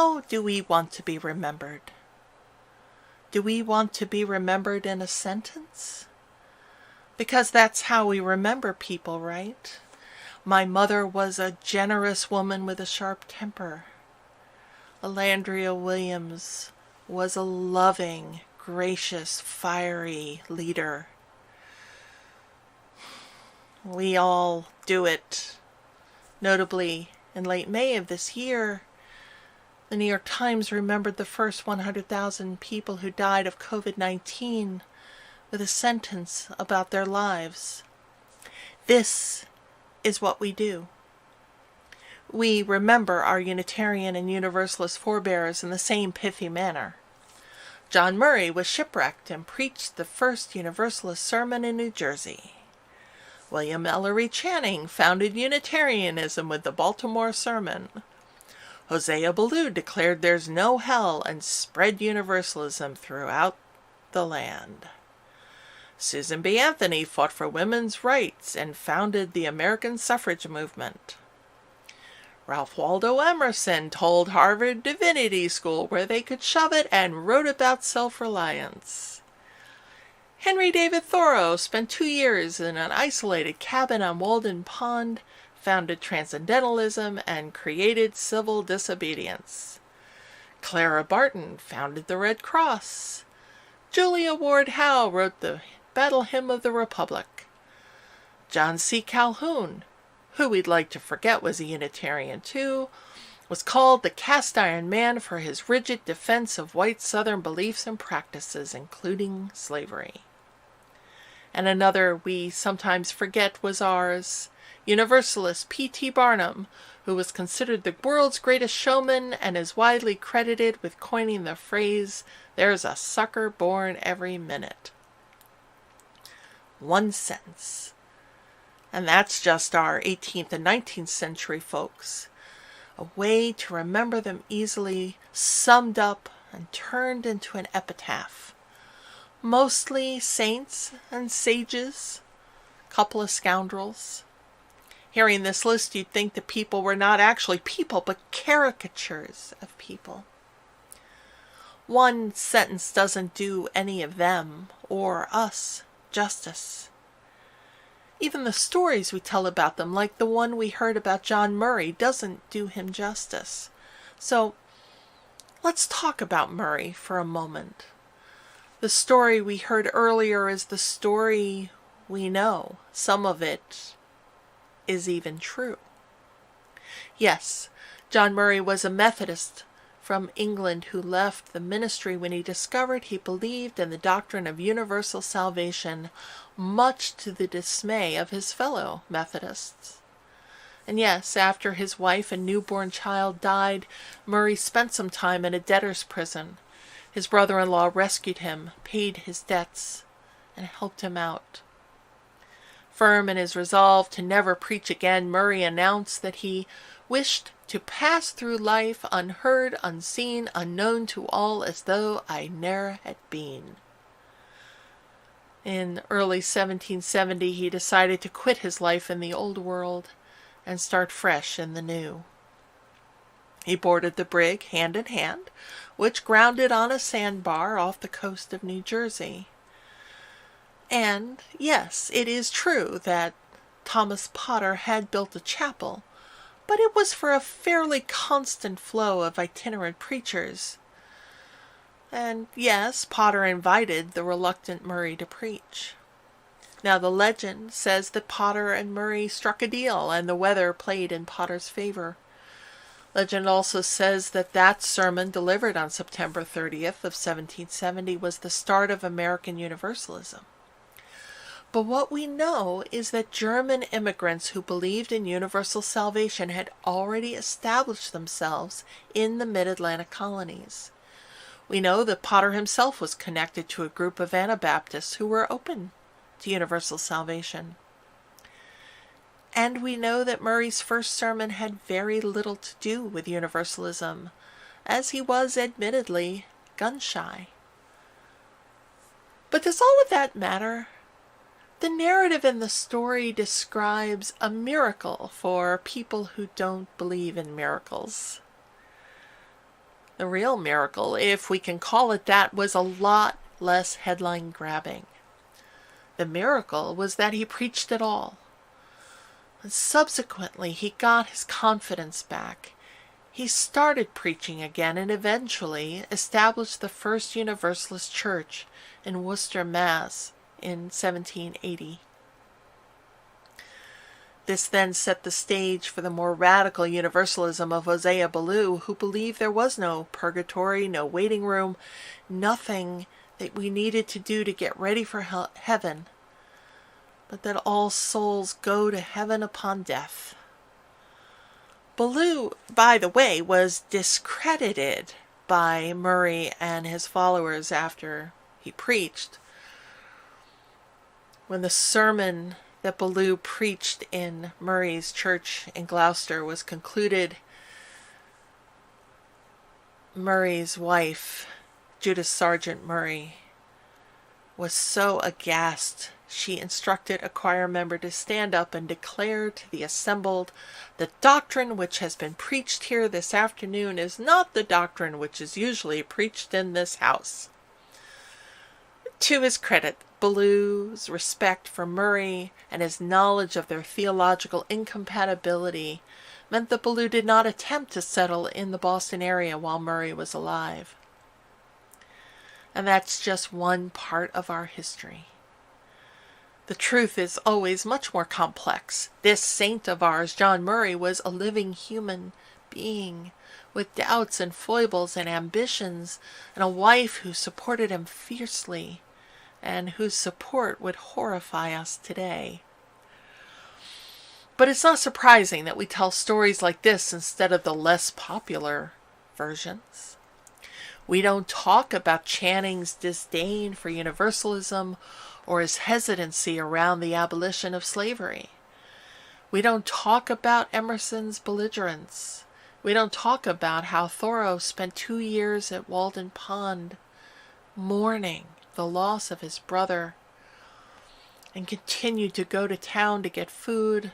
How do we want to be remembered? Do we want to be remembered in a sentence? Because that's how we remember people, right? My mother was a generous woman with a sharp temper. Alandria Williams was a loving, gracious, fiery leader. We all do it. Notably, in late May of this year, the New York Times remembered the first 100,000 people who died of COVID-19 with a sentence about their lives. This is what we do. We remember our Unitarian and Universalist forebears in the same pithy manner. John Murray was shipwrecked and preached the first Universalist sermon in New Jersey. William Ellery Channing founded Unitarianism with the Baltimore Sermon. Hosea Ballou declared there's no hell and spread Universalism throughout the land. Susan B. Anthony fought for women's rights and founded the American suffrage movement. Ralph Waldo Emerson told Harvard Divinity School where they could shove it and wrote about self-reliance. Henry David Thoreau spent 2 years in an isolated cabin on Walden Pond, founded Transcendentalism, and created civil disobedience. Clara Barton founded the Red Cross. Julia Ward Howe wrote the Battle Hymn of the Republic. John C. Calhoun, who we'd like to forget was a Unitarian too, was called the cast iron man for his rigid defense of white Southern beliefs and practices, including slavery. And another we sometimes forget was ours, Universalist P.T. Barnum, who was considered the world's greatest showman and is widely credited with coining the phrase, "There's a sucker born every minute." One sentence. And that's just our 18th and 19th century folks. A way to remember them easily, summed up and turned into an epitaph. Mostly saints and sages, couple of scoundrels. Hearing this list, you'd think the people were not actually people, but caricatures of people. One sentence doesn't do any of them, or us, justice. Even the stories we tell about them, like the one we heard about John Murray, doesn't do him justice. So, let's talk about Murray for a moment. The story we heard earlier is the story we know. Some of it is even true. Yes, John Murray was a Methodist from England who left the ministry when he discovered he believed in the doctrine of universal salvation, much to the dismay of his fellow Methodists. And yes, after his wife and newborn child died, Murray spent some time in a debtor's prison. His brother-in-law rescued him, paid his debts, and helped him out. Firm in his resolve to never preach again, Murray announced that he wished to pass through life unheard, unseen, unknown to all, as though I ne'er had been. In early 1770, he decided to quit his life in the old world and start fresh in the new. He boarded the brig Hand in Hand, which grounded on a sandbar off the coast of New Jersey. And, yes, it is true that Thomas Potter had built a chapel, but it was for a fairly constant flow of itinerant preachers. And, yes, Potter invited the reluctant Murray to preach. Now, the legend says that Potter and Murray struck a deal, and the weather played in Potter's favor. Legend also says that that sermon delivered on September 30th of 1770 was the start of American Universalism. But what we know is that German immigrants who believed in universal salvation had already established themselves in the mid-Atlantic colonies. We know that Potter himself was connected to a group of Anabaptists who were open to universal salvation. And we know that Murray's first sermon had very little to do with universalism, as he was admittedly gun-shy. But does all of that matter? The narrative in the story describes a miracle for people who don't believe in miracles. The real miracle, if we can call it that, was a lot less headline grabbing. The miracle was that he preached at all. And subsequently, he got his confidence back. He started preaching again and eventually established the first Universalist church in Worcester, Mass. in 1780. This then set the stage for the more radical universalism of Hosea Ballou, who believed there was no purgatory, no waiting room, nothing that we needed to do to get ready for heaven, but that all souls go to heaven upon death. Ballou, by the way, was discredited by Murray and his followers after he preached. When the sermon that Ballou preached in Murray's church in Gloucester was concluded, Murray's wife, Judith Sargent Murray, was so aghast she instructed a choir member to stand up and declare to the assembled, "The doctrine which has been preached here this afternoon is not the doctrine which is usually preached in this house." To his credit, Ballou's respect for Murray and his knowledge of their theological incompatibility meant that Ballou did not attempt to settle in the Boston area while Murray was alive. And that's just one part of our history. The truth is always much more complex. This saint of ours, John Murray, was a living human being with doubts and foibles and ambitions, and a wife who supported him fiercely, and whose support would horrify us today. But it's not surprising that we tell stories like this instead of the less popular versions. We don't talk about Channing's disdain for universalism or his hesitancy around the abolition of slavery. We don't talk about Emerson's belligerence. We don't talk about how Thoreau spent 2 years at Walden Pond mourning the loss of his brother and continued to go to town to get food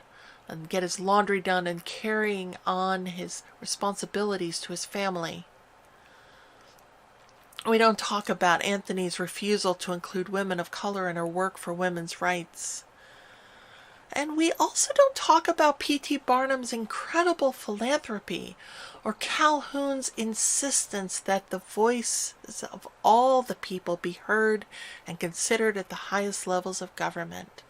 and get his laundry done and carrying on his responsibilities to his family. We don't talk about Anthony's refusal to include women of color in her work for women's rights. And we also don't talk about P.T. Barnum's incredible philanthropy or Calhoun's insistence that the voices of all the people be heard and considered at the highest levels of government.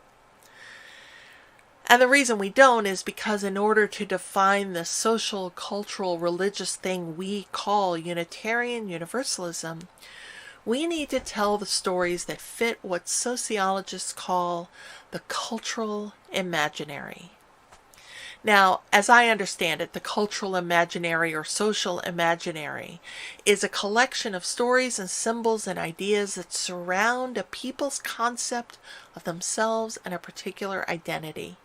And the reason we don't is because in order to define the social, cultural, religious thing we call Unitarian Universalism, we need to tell the stories that fit what sociologists call the cultural imaginary. Now, as I understand it, the cultural imaginary or social imaginary is a collection of stories and symbols and ideas that surround a people's concept of themselves and a particular identity.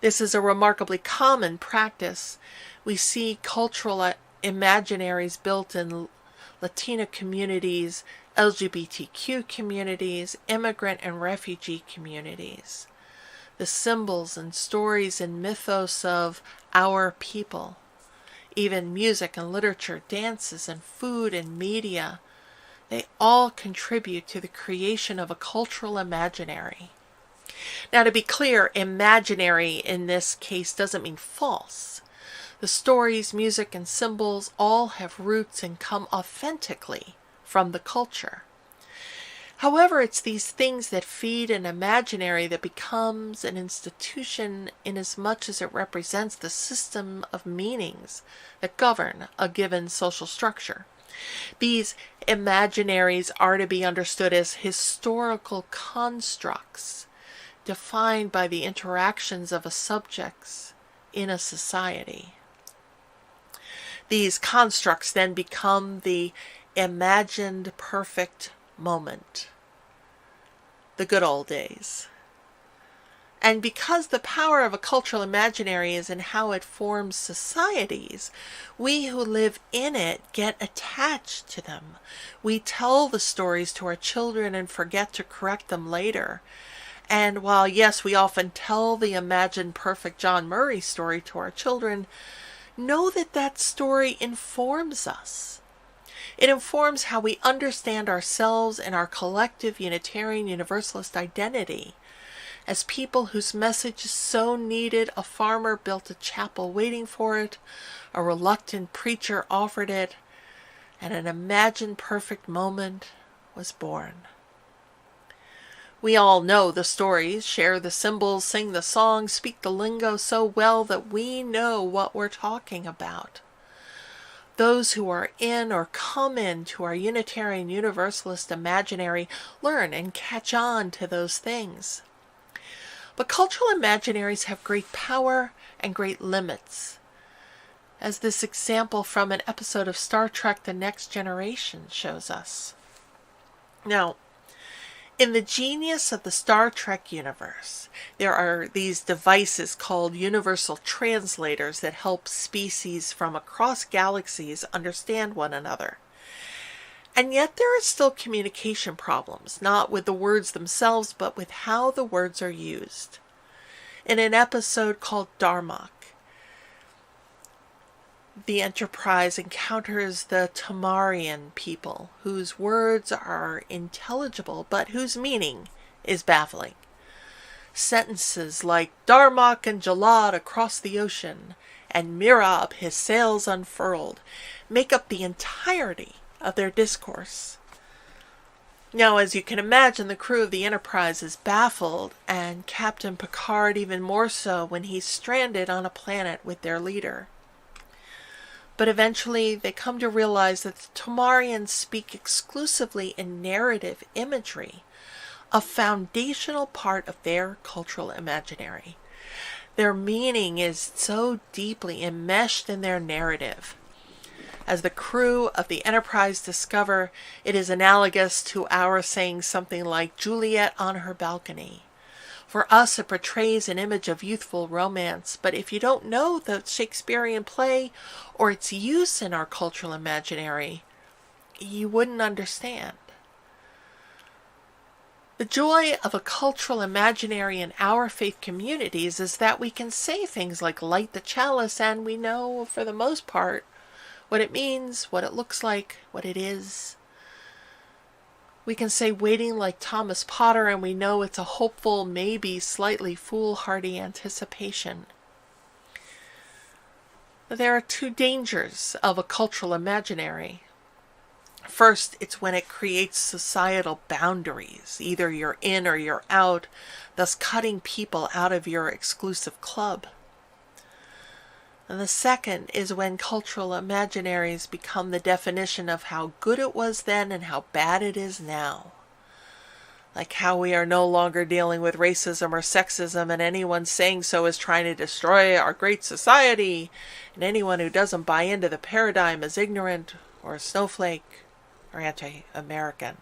This is a remarkably common practice. We see cultural imaginaries built in Latino communities, LGBTQ communities, immigrant and refugee communities. The symbols and stories and mythos of our people, even music and literature, dances and food and media, they all contribute to the creation of a cultural imaginary. Now, to be clear, imaginary in this case doesn't mean false. The stories, music, and symbols all have roots and come authentically from the culture. However, it's these things that feed an imaginary that becomes an institution inasmuch as it represents the system of meanings that govern a given social structure. These imaginaries are to be understood as historical constructs defined by the interactions of subjects in a society. These constructs then become the imagined perfect moment, the good old days. And because the power of a cultural imaginary is in how it forms societies, we who live in it get attached to them. We tell the stories to our children and forget to correct them later. And while, yes, we often tell the imagined perfect John Murray story to our children, know that that story informs us. It informs how we understand ourselves and our collective Unitarian Universalist identity. As people whose message is so needed, a farmer built a chapel waiting for it, a reluctant preacher offered it, and an imagined perfect moment was born. We all know the stories, share the symbols, sing the songs, speak the lingo so well that we know what we're talking about. Those who are in or come into our Unitarian Universalist imaginary learn and catch on to those things. But cultural imaginaries have great power and great limits, as this example from an episode of Star Trek The Next Generation shows us. Now, in the genius of the Star Trek universe, there are these devices called universal translators that help species from across galaxies understand one another. And yet there are still communication problems, not with the words themselves, but with how the words are used. In an episode called Darmok, the Enterprise encounters the Tamarian people, whose words are intelligible, but whose meaning is baffling. Sentences like Darmok and Jalad across the ocean, and Mirab his sails unfurled, make up the entirety of their discourse. Now, as you can imagine, the crew of the Enterprise is baffled, and Captain Picard even more so when he's stranded on a planet with their leader. But eventually they come to realize that the Tamarians speak exclusively in narrative imagery, a foundational part of their cultural imaginary. Their meaning is so deeply enmeshed in their narrative. As the crew of the Enterprise discover, it is analogous to our saying something like Juliet on her balcony. For us, it portrays an image of youthful romance, but if you don't know the Shakespearean play or its use in our cultural imaginary, you wouldn't understand. The joy of a cultural imaginary in our faith communities is that we can say things like light the chalice, and we know, for the most part, what it means, what it looks like, what it is. We can say waiting like Thomas Potter, and we know it's a hopeful, maybe slightly foolhardy anticipation. There are two dangers of a cultural imaginary. First, it's when it creates societal boundaries. Either you're in or you're out, thus cutting people out of your exclusive club. And the second is when cultural imaginaries become the definition of how good it was then and how bad it is now. Like how we are no longer dealing with racism or sexism, and anyone saying so is trying to destroy our great society, and anyone who doesn't buy into the paradigm is ignorant or a snowflake or anti-American.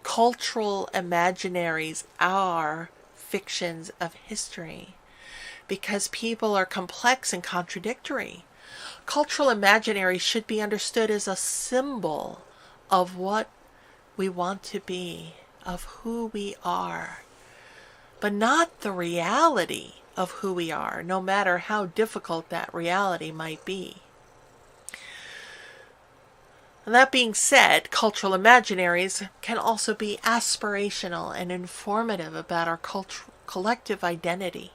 Cultural imaginaries are fictions of history, because people are complex and contradictory. Cultural imaginary should be understood as a symbol of what we want to be, of who we are, but not the reality of who we are, no matter how difficult that reality might be. And that being said, cultural imaginaries can also be aspirational and informative about our collective identity.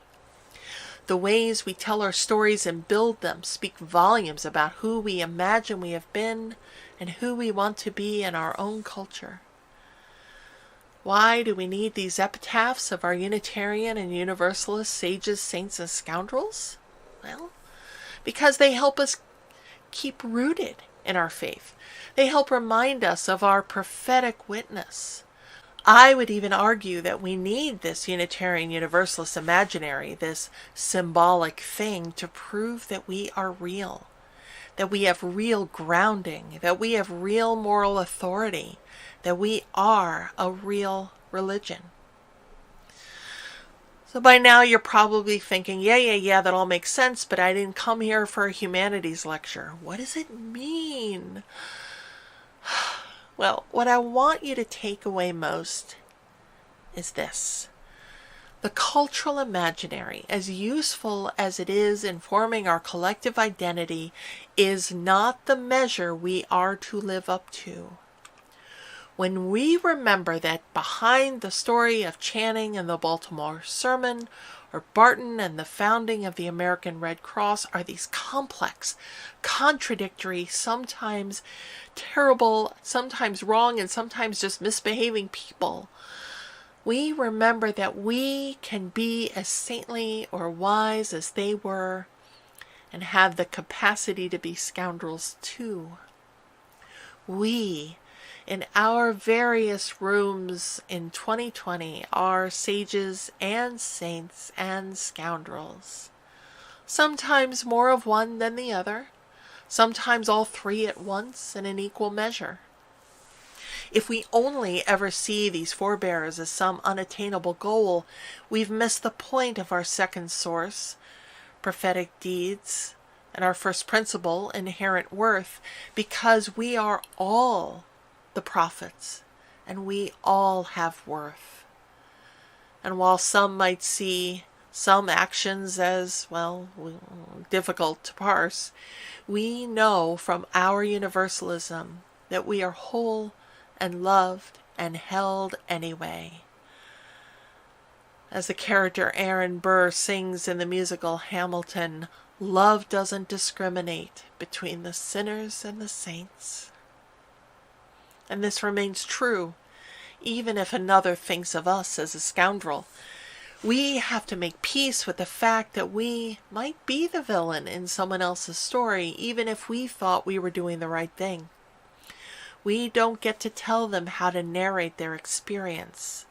The ways we tell our stories and build them speak volumes about who we imagine we have been and who we want to be in our own culture. Why do we need these epitaphs of our Unitarian and Universalist sages, saints, and scoundrels? Well, because they help us keep rooted in our faith. They help remind us of our prophetic witness. I would even argue that we need this Unitarian Universalist imaginary, this symbolic thing, to prove that we are real, that we have real grounding, that we have real moral authority, that we are a real religion. So by now you're probably thinking, yeah, that all makes sense, but I didn't come here for a humanities lecture. What does it mean? Well, what I want you to take away most is this. The cultural imaginary, as useful as it is in forming our collective identity, is not the measure we are to live up to. When we remember that behind the story of Channing and the Baltimore Sermon, or Barton and the founding of the American Red Cross, are these complex, contradictory, sometimes terrible, sometimes wrong, and sometimes just misbehaving people, we remember that we can be as saintly or wise as they were and have the capacity to be scoundrels too. We, in our various rooms in 2020, are sages and saints and scoundrels. Sometimes more of one than the other, sometimes all three at once in an equal measure. If we only ever see these forebears as some unattainable goal, we've missed the point of our second source, prophetic deeds, and our first principle, inherent worth, because we are all the prophets, and we all have worth. And while some might see some actions as, well, difficult to parse, we know from our universalism that we are whole and loved and held anyway. As the character Aaron Burr sings in the musical Hamilton, love doesn't discriminate between the sinners and the saints. And this remains true, even if another thinks of us as a scoundrel. We have to make peace with the fact that we might be the villain in someone else's story, even if we thought we were doing the right thing. We don't get to tell them how to narrate their experience.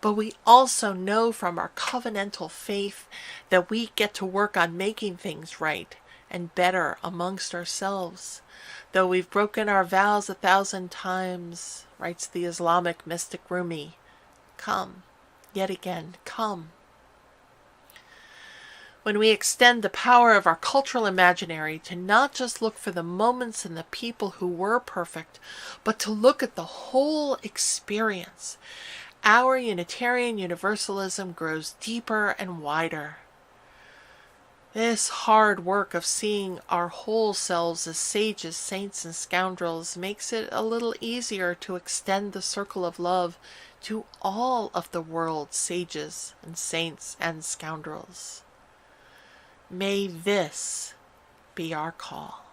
But we also know from our covenantal faith that we get to work on making things right and better amongst ourselves. Though we've broken our vows 1,000 times, writes the Islamic mystic Rumi, come, yet again, come. When we extend the power of our cultural imaginary to not just look for the moments and the people who were perfect, but to look at the whole experience, our Unitarian Universalism grows deeper and wider. This hard work of seeing our whole selves as sages, saints, and scoundrels makes it a little easier to extend the circle of love to all of the world's sages and saints and scoundrels. May this be our call.